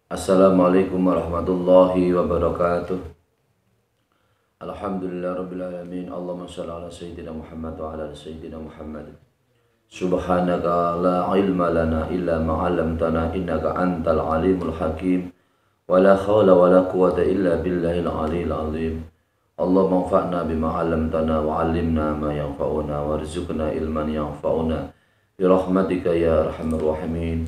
Assalamualaikum warahmatullahi wabarakatuh. Alhamdulillah rabbil alamin. Allahumma shalli ala sayyidina Muhammad wa ala ali sayyidina Muhammad. Subhanaka la ilma lana illa ma 'allamtana innaka antal alimul hakim. Wa la hawla wa la quwwata illa billahil aliyil azim. Allahumma anfa'na bima 'allamtana wa 'allimna ma yanfa'una warzuqna ilman yanfa'una bi rahmatika ya arhamar rahimin.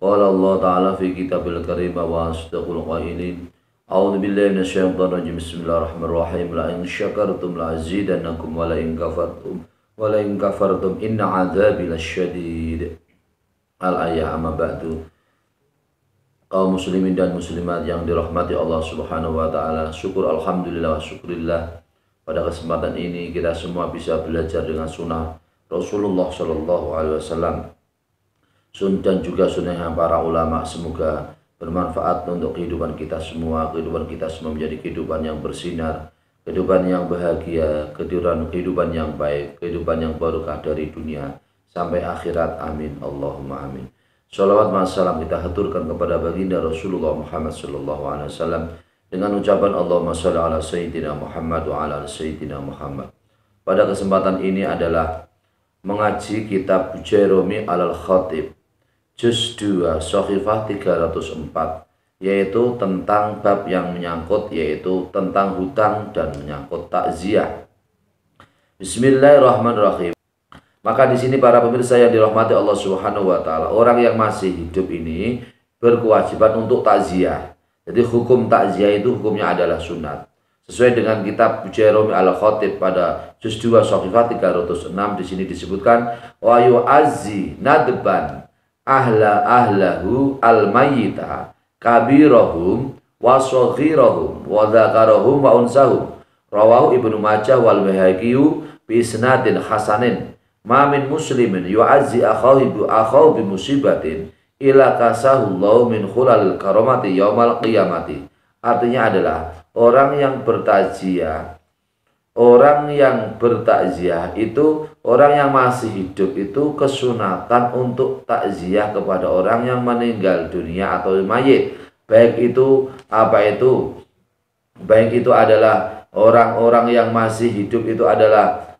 Qala Allah Ta'ala fi kitabil karim wa asdaqul qailin. A'udzu billahi minasyaitonir rajim. Bismillahirrahmanirrahim. La in syakartum la azidannakum wa la in kafartum inna 'adzabi lasyadid. Al-ayah amma ba'du. Kaum muslimin dan muslimat yang dirahmati Allah Subhanahu wa taala, syukur alhamdulillah wa syukurillah. Pada kesempatan ini kita semua bisa belajar dengan sunnah Rasulullah sallallahu alaihi wasallam dan juga sunnah para ulama. Semoga bermanfaat untuk kehidupan kita semua. Kehidupan kita semua menjadi kehidupan yang bersinar, kehidupan yang bahagia, kehidupan yang baik, kehidupan yang barokah dari dunia sampai akhirat. Amin Allahumma amin. Shalawat salam kita haturkan kepada baginda Rasulullah Muhammad sallallahu alaihi wasallam dengan ucapan Allahumma shalli ala sayyidina Muhammad wa ala sayyidina Muhammad. Pada kesempatan ini adalah mengaji kitab Jerome Al-Khatib Juz 2 Shahifah 304, yaitu tentang bab yang menyangkut, yaitu tentang hutang dan menyangkut takziah. Bismillahirrahmanirrahim. Maka di sini para pemirsa yang dirahmati Allah Subhanahu wa taala, orang yang masih hidup ini berkewajiban untuk takziah. Jadi hukum takziah itu hukumnya adalah sunat. Sesuai dengan kitab Jerome Al-Khatib pada Juz 2 Shahifah 306, di sini disebutkan wa yu'azzi nadban ahlahu al-mayyita kabirahum wa saghirahum wa dzakarahum wa unsahum. Rawahu Ibnu Majah wal Baihaqi bi isnadin hasanin. Ma min muslimin yu'azzi akhahu bi musibatin ila kasahullahu min khulal karamati yaumal qiyamati. Artinya adalah orang yang bertakziah itu, orang yang masih hidup itu kesunatan untuk takziah kepada orang yang meninggal dunia atau mayit. Baik itu adalah orang-orang yang masih hidup itu adalah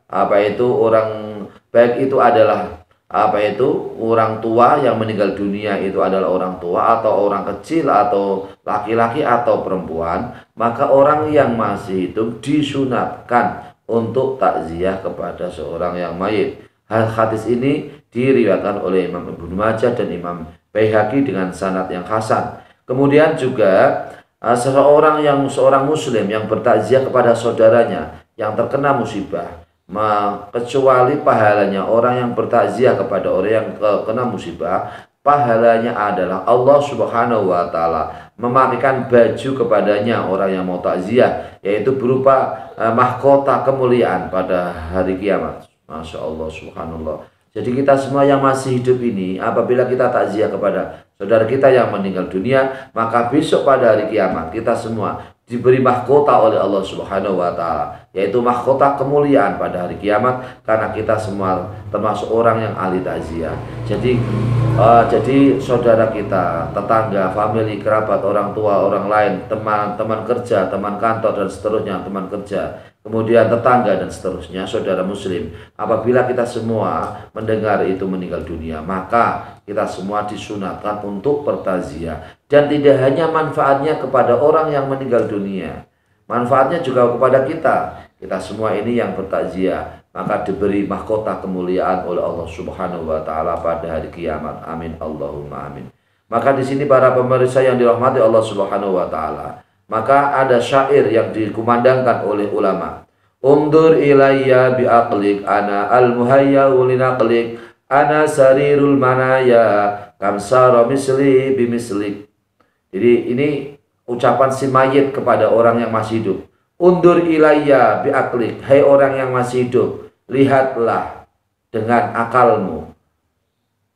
orang tua yang meninggal dunia itu adalah orang tua atau orang kecil atau laki-laki atau perempuan, maka orang yang masih hidup disunatkan untuk takziah kepada seorang yang mayit. Hadis ini diriwayatkan oleh Imam Ibnu Majah dan Imam Baihaqi dengan sanad yang hasan. Kemudian juga seorang muslim yang bertakziah kepada saudaranya yang terkena musibah, kecuali pahalanya orang yang bertakziah kepada orang yang kena musibah, pahalanya adalah Allah Subhanahu wa taala memakaikan baju kepadanya orang yang mau takziah, yaitu berupa mahkota kemuliaan pada hari kiamat. Masya Allah, subhanallah. Jadi kita semua yang masih hidup ini, apabila kita takziah kepada saudara kita yang meninggal dunia, maka besok pada hari kiamat kita semua diberi mahkota oleh Allah Subhanahu wa taala, yaitu mahkota kemuliaan pada hari kiamat, karena kita semua termasuk orang yang ahli takziah. Jadi saudara kita, tetangga, famili, kerabat, orang tua, orang lain, teman kerja, teman kantor dan seterusnya, teman kerja, kemudian tetangga dan seterusnya, saudara muslim, apabila kita semua mendengar itu meninggal dunia, maka kita semua disunatkan untuk bertakziah. Dan tidak hanya manfaatnya kepada orang yang meninggal dunia, manfaatnya juga kepada kita semua ini yang bertakziah, maka diberi mahkota kemuliaan oleh Allah Subhanahu wa taala pada hari kiamat. Amin Allahumma amin. Maka di sini para pemirsa yang dirahmati Allah Subhanahu wa taala, maka ada syair yang dikumandangkan oleh ulama. Undur ilayya bi aqlik ana al-muhayya linaqlik ana sarirul manaya kamsara misli bimislik. Jadi ini ucapan si mayit kepada orang yang masih hidup. Undur ilayya bi aqlik, hai orang yang masih hidup, lihatlah dengan akalmu,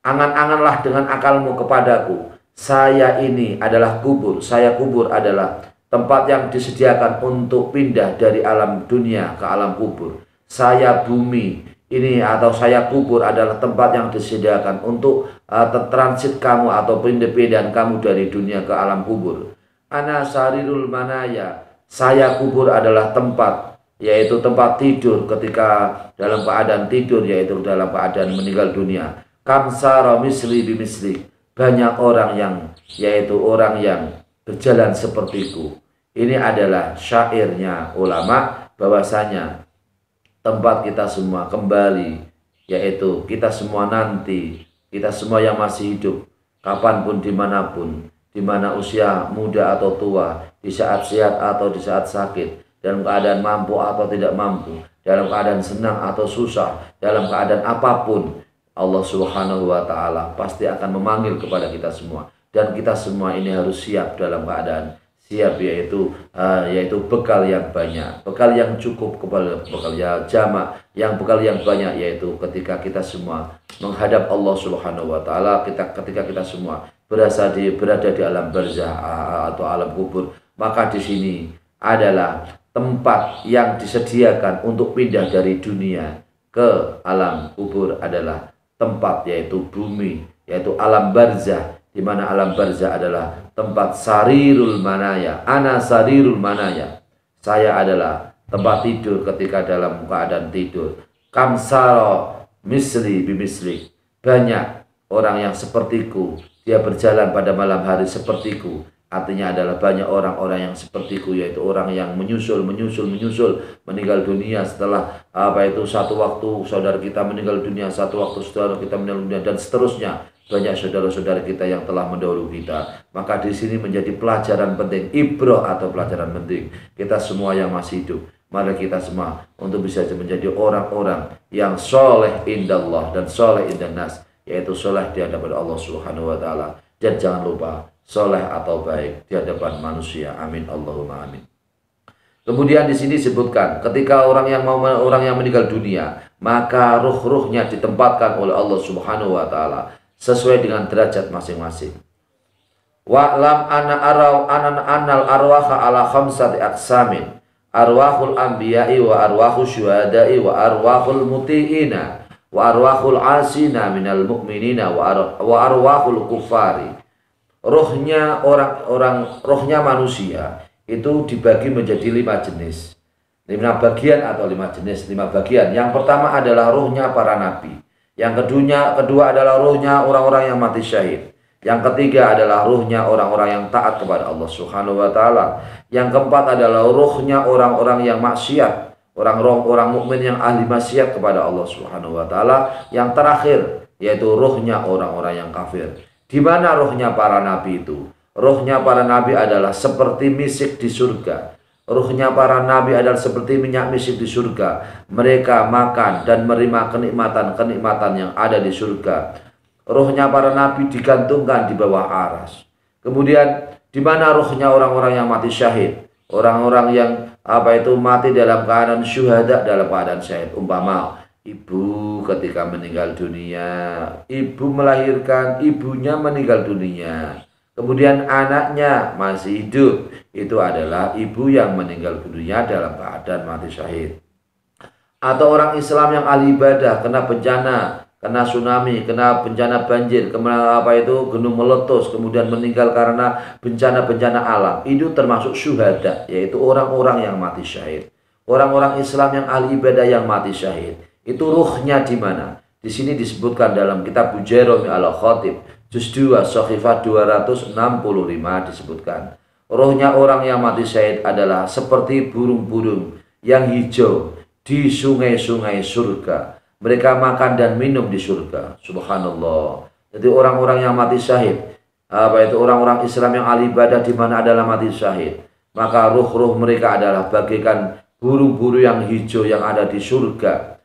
angan-anganlah dengan akalmu kepadaku. Saya ini adalah kubur, saya kubur adalah tempat yang disediakan untuk pindah dari alam dunia ke alam kubur. Saya bumi ini atau saya kubur adalah tempat yang disediakan untuk transit kamu atau pindah-pindahan kamu dari dunia ke alam kubur. Ana sarirul manaya, saya kubur adalah tempat, yaitu tempat tidur ketika dalam keadaan tidur, yaitu dalam keadaan meninggal dunia. Kamsara misli bimisli, banyak orang yang, yaitu orang yang berjalan sepertiku. Ini adalah syairnya ulama bahwasanya tempat kita semua kembali, yaitu kita semua nanti, kita semua yang masih hidup, kapanpun dimanapun, di mana usia muda atau tua, di saat sehat atau di saat sakit, dalam keadaan mampu atau tidak mampu, dalam keadaan senang atau susah, dalam keadaan apapun, Allah Subhanahu wa Ta'ala pasti akan memanggil kepada kita semua, dan kita semua ini harus siap dalam keadaan siap, yaitu bekal yang banyak, bekal yang cukup, bekal yang jamak, bekal yang banyak, yaitu ketika kita semua menghadap Allah Subhanahu wa Ta'ala, ketika kita semua berada di alam barzah atau alam kubur, maka di sini adalah tempat yang disediakan untuk pindah dari dunia ke alam kubur, adalah tempat, yaitu bumi, yaitu alam barzah, di mana alam barzah adalah tempat sarirul manaya. Ana sarirul manaya, saya adalah tempat tidur ketika dalam keadaan tidur. Kamsara misli bimisli, banyak orang yang sepertiku, dia berjalan pada malam hari sepertiku. Artinya adalah banyak orang-orang yang sepertiku, yaitu orang yang menyusul meninggal dunia setelah satu waktu saudara kita meninggal dunia, satu waktu saudara kita meninggal dunia, dan seterusnya. Banyak saudara-saudara kita yang telah mendahului kita. Maka di sini menjadi pelajaran penting, ibrah atau pelajaran penting. Kita semua yang masih hidup, mari kita semua untuk bisa menjadi orang-orang yang soleh indallah dan soleh indannas, yaitu soleh di hadapan Allah Subhanahu wa Ta'ala. Dan jangan lupa soleh atau baik di hadapan manusia. Amin Allahumma amin. Kemudian di sini disebutkan ketika orang yang meninggal dunia, maka ruh-ruhnya ditempatkan oleh Allah Subhanahu wa Ta'ala sesuai dengan derajat masing-masing. Wa'lam anal arwaha ala khamsati aqsamin, arwahul anbiya'i wa arwahul syuhada'i wa arwahul muti'ina wa arwahul asina minal mu'minina wa arwahul kufari. Rohnya rohnya manusia itu dibagi menjadi 5 jenis, 5 bagian atau 5 jenis, 5 bagian. Yang pertama adalah rohnya para nabi. Yang kedua adalah ruhnya orang-orang yang mati syahid. Yang ketiga adalah ruhnya orang-orang yang taat kepada Allah Subhanahu wa Ta'ala. Yang keempat adalah ruhnya orang-orang yang maksiat, orang mukmin yang ahli maksiat kepada Allah Subhanahu wa Ta'ala. Yang terakhir yaitu ruhnya orang-orang yang kafir. Di mana ruhnya para nabi itu? Ruhnya para nabi adalah seperti misik di surga. Ruhnya para nabi adalah seperti minyak misik di surga. Mereka makan dan menerima kenikmatan-kenikmatan yang ada di surga. Ruhnya para nabi digantungkan di bawah aras. Kemudian di mana ruhnya orang-orang yang mati syahid? Orang-orang yang mati dalam keadaan syuhada, dalam keadaan syahid. Umpama ibu ketika meninggal dunia, ibu melahirkan, ibunya meninggal dunia. Kemudian anaknya masih hidup, itu adalah ibu yang meninggal dunia dalam keadaan mati syahid. Atau orang Islam yang ahli ibadah, kena bencana, kena tsunami, kena bencana banjir, kena gunung meletus, kemudian meninggal karena bencana-bencana alam. Itu termasuk syuhada, yaitu orang-orang yang mati syahid. Orang-orang Islam yang ahli ibadah yang mati syahid, itu ruhnya di mana? Di sini disebutkan dalam kitab Bujairumi al-Khatib Juz 2 Shahifah 265 disebutkan, rohnya orang yang mati syahid adalah seperti burung-burung yang hijau di sungai-sungai surga. Mereka makan dan minum di surga. Subhanallah. Jadi orang-orang yang mati syahid, orang-orang Islam yang ahli ibadah di mana adalah mati syahid, maka ruh-ruh mereka adalah bagaikan burung-burung yang hijau yang ada di surga.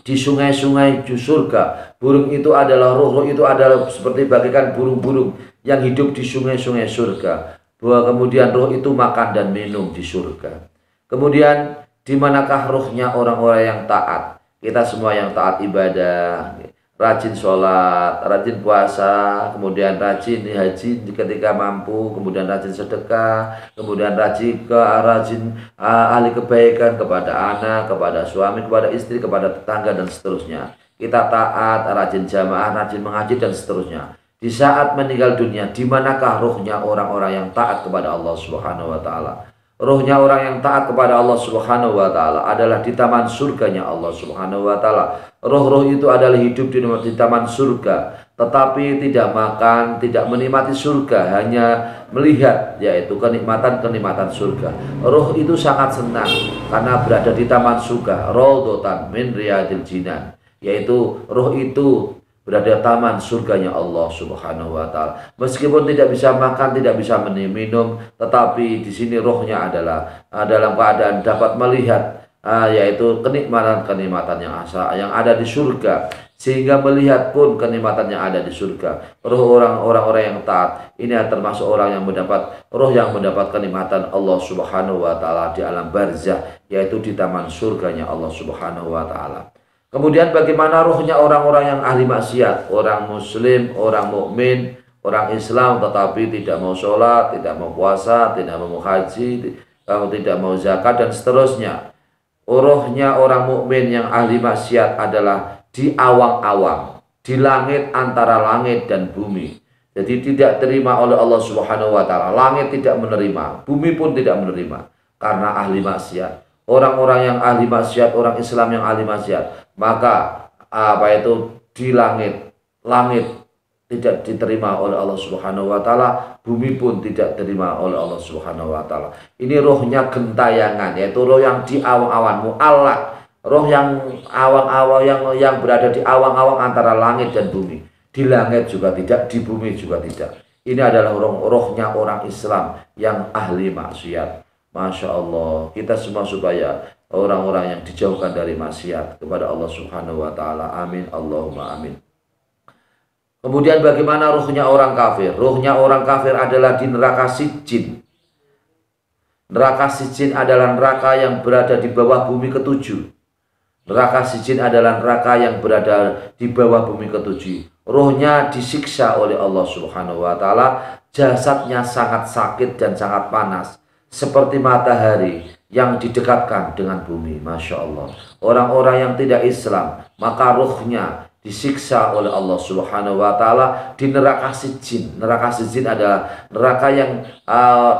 Di sungai-sungai di surga. Burung itu adalah ruh itu adalah seperti bagaikan burung-burung yang hidup di sungai-sungai surga. Kemudian ruh itu makan dan minum di surga. Kemudian di manakah ruhnya orang-orang yang taat? Kita semua yang taat ibadah, rajin sholat, rajin puasa, kemudian rajin haji ketika mampu, kemudian rajin sedekah, kemudian rajin ahli kebaikan kepada anak, kepada suami, kepada istri, kepada tetangga dan seterusnya. kita taat, rajin jamaah, rajin mengaji dan seterusnya. Di saat meninggal dunia, di manakah ruhnya orang-orang yang taat kepada Allah Subhanahu wa taala? Ruhnya orang yang taat kepada Allah Subhanahu wa taala adalah di taman surganya Allah Subhanahu wa taala. Roh-roh itu adalah hidup di taman surga, tetapi tidak makan, tidak menikmati surga, hanya melihat yaitu kenikmatan-kenikmatan surga. Roh itu sangat senang karena berada di taman surga, raudhatan min riyadil jinan, yaitu roh itu berada taman surganya Allah Subhanahu wa taala. Meskipun tidak bisa makan, tidak bisa minum, tetapi di sini rohnya adalah dalam keadaan dapat melihat yaitu kenikmatan-kenikmatan yang ada di surga, sehingga melihat pun kenikmatan yang ada di surga. Roh orang-orang yang taat ini termasuk orang yang mendapat kenikmatan Allah Subhanahu wa taala di alam barzah, yaitu di taman surganya Allah Subhanahu wa taala. Kemudian bagaimana ruhnya orang-orang yang ahli maksiat, orang muslim, orang mukmin, orang Islam tetapi tidak mau sholat, tidak mau puasa, tidak mau haji, tidak mau zakat dan seterusnya. Ruhnya orang mukmin yang ahli maksiat adalah di awang-awang, di langit antara langit dan bumi. Jadi tidak terima oleh Allah Subhanahu wa taala. Langit tidak menerima, bumi pun tidak menerima karena ahli maksiat. Orang-orang yang ahli maksiat, orang Islam yang ahli maksiat, maka di langit tidak diterima oleh Allah Subhanahu wa taala, bumi pun tidak diterima oleh Allah Subhanahu wa taala. Ini rohnya gentayangan, yaitu roh yang di awang-awang, mu'allaq, roh yang awang-awang yang berada di awang-awang antara langit dan bumi. Di langit juga tidak, di bumi juga tidak. Ini adalah rohnya orang Islam yang ahli maksiat. Masya Allah, kita semua supaya orang-orang yang dijauhkan dari maksiat kepada Allah Subhanahu wa taala. Amin, Allahumma amin. Kemudian bagaimana ruhnya orang kafir? Ruhnya orang kafir adalah di neraka Sijjin. Neraka Sijjin adalah neraka yang berada di bawah bumi ketujuh. Neraka Sijjin adalah neraka yang berada di bawah bumi ketujuh. Ruhnya disiksa oleh Allah Subhanahu wa taala. Jasadnya sangat sakit dan sangat panas, seperti matahari yang didekatkan dengan bumi. Masya Allah. Orang-orang yang tidak Islam, maka ruhnya disiksa oleh Allah Subhanahu wa taala di neraka Sijjin. Neraka Sijjin adalah neraka yang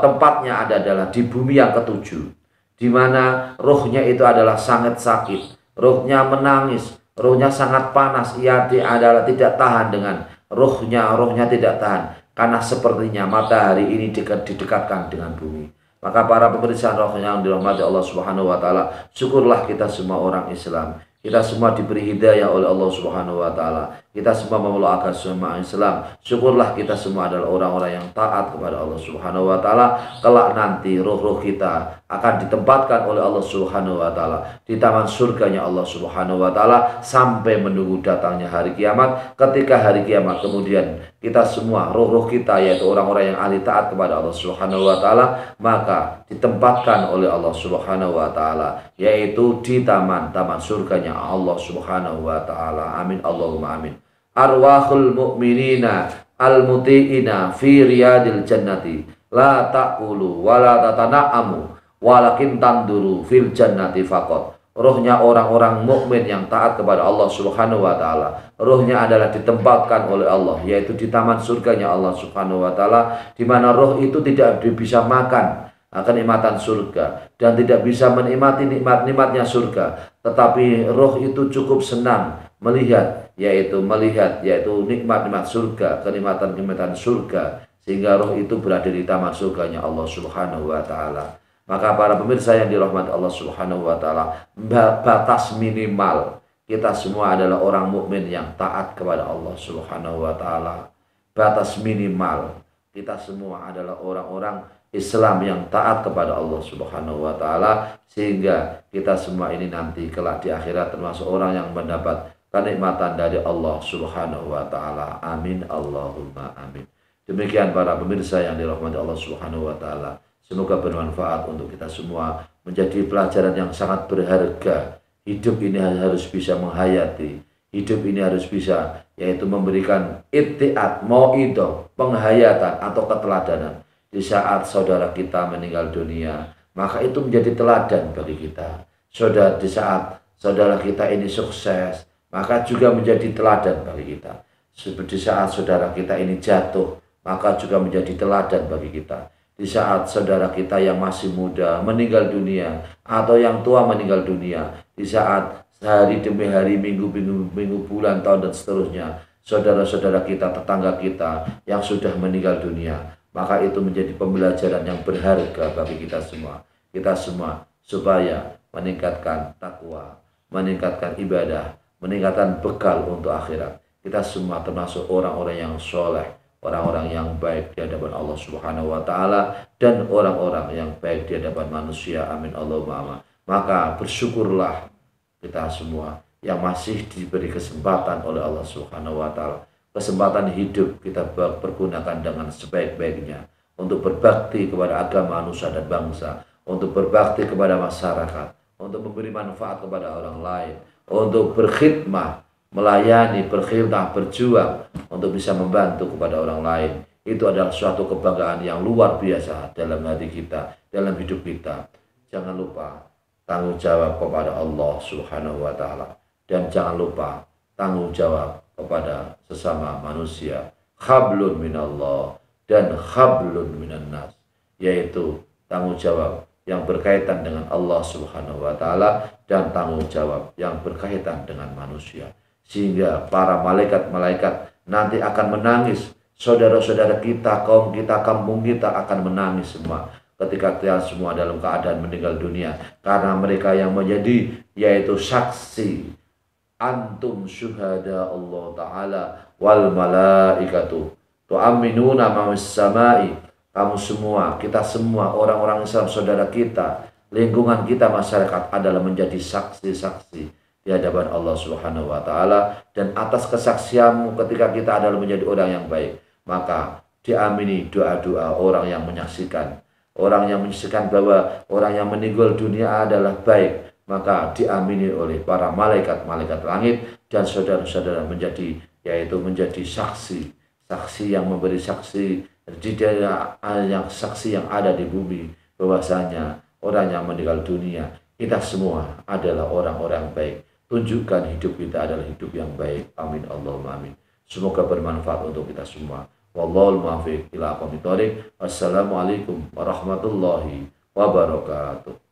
tempatnya adalah di bumi yang ketujuh, di mana ruhnya itu adalah sangat sakit, ruhnya menangis, ruhnya sangat panas. Ia adalah tidak tahan dengan ruhnya tidak tahan karena sepertinya matahari ini didekatkan dengan bumi. Maka para pemirsa roh yang dirahmati Allah Subhanahu wa taala, syukurlah kita semua orang Islam. Kita semua diberi hidayah oleh Allah Subhanahu wa taala. Kita semua memeluk agama Islam. Syukurlah kita semua adalah orang-orang yang taat kepada Allah Subhanahu wa taala. Kelak nanti roh-roh kita akan ditempatkan oleh Allah Subhanahu wa taala di taman surganya Allah Subhanahu wa taala sampai menunggu datangnya hari kiamat. Ketika hari kiamat kemudian kita semua, roh-roh kita yaitu orang-orang yang ahli taat kepada Allah Subhanahu wa taala, maka ditempatkan oleh Allah Subhanahu wa taala yaitu di taman surganya Allah Subhanahu wa taala. Amin, Allahumma amin. Arwahul mu'minina al-muti'ina fi riyadil jannati la ta'kulu wa la tatana'amu walakin tanduru fil jannati faqat. Rohnya orang-orang mukmin yang taat kepada Allah Subhanahu wa taala, rohnya adalah ditempatkan oleh Allah yaitu di taman surganya Allah Subhanahu wa taala, di mana roh itu tidak bisa makan kenikmatan surga dan tidak bisa menikmati nikmat-nikmatnya surga, tetapi roh itu cukup senang melihat yaitu nikmat-nikmat surga, kenikmatan-kenikmatan surga, sehingga roh itu berada di taman surganya Allah Subhanahu wa taala. Maka para pemirsa yang dirahmati Allah Subhanahu wa taala, batas minimal kita semua adalah orang mukmin yang taat kepada Allah Subhanahu wa taala. Batas minimal kita semua adalah orang-orang Islam yang taat kepada Allah Subhanahu wa taala, sehingga kita semua ini nanti kelak di akhirat termasuk orang yang mendapat kenikmatan dari Allah Subhanahu wa taala. Amin, Allahumma amin. Demikian para pemirsa yang dirahmati Allah Subhanahu wa taala. Semoga bermanfaat untuk kita semua, menjadi pelajaran yang sangat berharga. Hidup ini harus bisa menghayati. Hidup ini harus bisa yaitu memberikan ittiat, mau'idah, penghayatan atau keteladanan. Di saat saudara kita meninggal dunia, maka itu menjadi teladan bagi kita. Di saat saudara kita ini sukses, maka juga menjadi teladan bagi kita. Seperti saat saudara kita ini jatuh, maka juga menjadi teladan bagi kita. Di saat saudara kita yang masih muda meninggal dunia, atau yang tua meninggal dunia, di saat hari demi hari, minggu, bulan, tahun, dan seterusnya, saudara-saudara kita, tetangga kita yang sudah meninggal dunia, maka itu menjadi pembelajaran yang berharga bagi kita semua. Kita semua supaya meningkatkan takwa, meningkatkan ibadah, meningkatkan bekal untuk akhirat. Kita semua termasuk orang-orang yang soleh, orang-orang yang baik di hadapan Allah Subhanahu wa Ta'ala, dan orang-orang yang baik di hadapan manusia. Amin Allahumma amin. Maka bersyukurlah kita semua yang masih diberi kesempatan oleh Allah Subhanahu wa Ta'ala. Kesempatan hidup kita pergunakan dengan sebaik-baiknya untuk berbakti kepada agama, nusa, dan bangsa, untuk berbakti kepada masyarakat, untuk memberi manfaat kepada orang lain, untuk berkhidmah, melayani, berkhidmah, berjuang untuk bisa membantu kepada orang lain. Itu adalah suatu kebanggaan yang luar biasa dalam hati kita, dalam hidup kita. Jangan lupa tanggung jawab kepada Allah Subhanahu wa Ta'ala, dan jangan lupa tanggung jawab kepada sesama manusia. Hablun minallah dan hablun minan nas, yaitu tanggung jawab yang berkaitan dengan Allah Subhanahu wa Ta'ala dan tanggung jawab yang berkaitan dengan manusia. Sehingga para malaikat-malaikat nanti akan menangis. Saudara-saudara kita, kaum kita, kampung kita akan menangis semua ketika kita semua dalam keadaan meninggal dunia, karena mereka yang menjadi, yaitu saksi. Antum syuhada Allah Ta'ala wal malaikatu tu'amminuna ma'is samai. Kamu semua, kita semua, orang-orang Islam, saudara kita, lingkungan kita, masyarakat adalah menjadi saksi-saksi di hadapan Allah Subhanahu wa Ta'ala. Dan atas kesaksianmu ketika kita adalah menjadi orang yang baik, maka diamini doa-doa orang yang menyaksikan. Orang yang menyaksikan bahwa orang yang meninggal dunia adalah baik, maka diamini oleh para malaikat-malaikat langit dan saudara-saudara menjadi, yaitu menjadi saksi. Saksi yang memberi saksi di daerah, yang saksi yang ada di bumi, bahwasanya orang yang meninggal dunia, kita semua adalah orang-orang baik. Tunjukkan hidup kita adalah hidup yang baik. Amin Allahumma amin. Semoga bermanfaat untuk kita semua. Wallahul muwaffiq ila aqwamit thoriq. Wassalamualaikum warahmatullahi wabarakatuh.